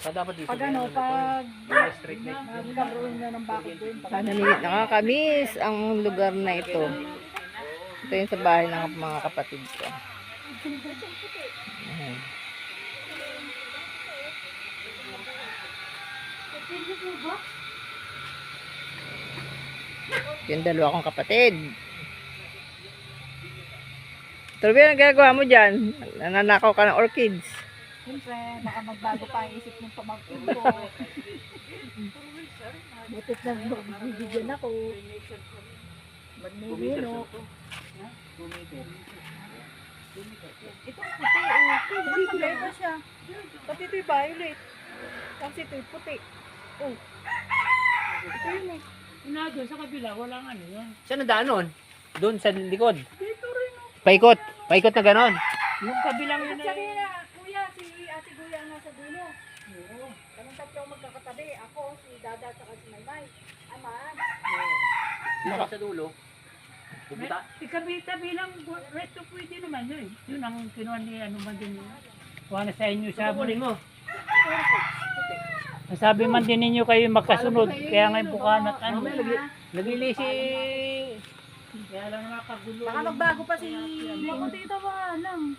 Dapat dito. Pag ano, pag nagkaroon na ng bakod doon. Nakakamiss ang lugar na ito. Ito yung sa bahay ng mga kapatid ko. Ayan. Yung dalawa kong kapatid. Turbi, anong ginagawa mo dyan? Nananakaw ka ng orchids. Siyempre, baka magbago pa ang isip ng pamangkin ko. Butit na magbibigyan ako. Magnilino. Itong puti, hindi pa siya. Pati ito'y violet. Tapos ito'y puti. Oh. Ito yun eh. Doon sa kabila, walang ano yan. Saan na nun? Doon sa likod. Dito rin oh. Paikot. Paikot na ganon. Yung kabilang yun Sabi na, kuya, si ate kuya ang nasa dulo. Oo. Kaming tatlo magkakatabi. Ako, si Dada, at si Maymay. Aman. Baka sa dulo. Pupunta. Tabi lang, resto pwede naman yun. Yun ang kinuha ni ano man din. Kuha na sa inyo sabi. Kukunin mo. Sabi man din ninyo kayo magkasunod. Kaya ngayon bukaan at ano. Nagili si... Kaya lang nakagulo. Baka magbago pa si... Makunti ito ba lang.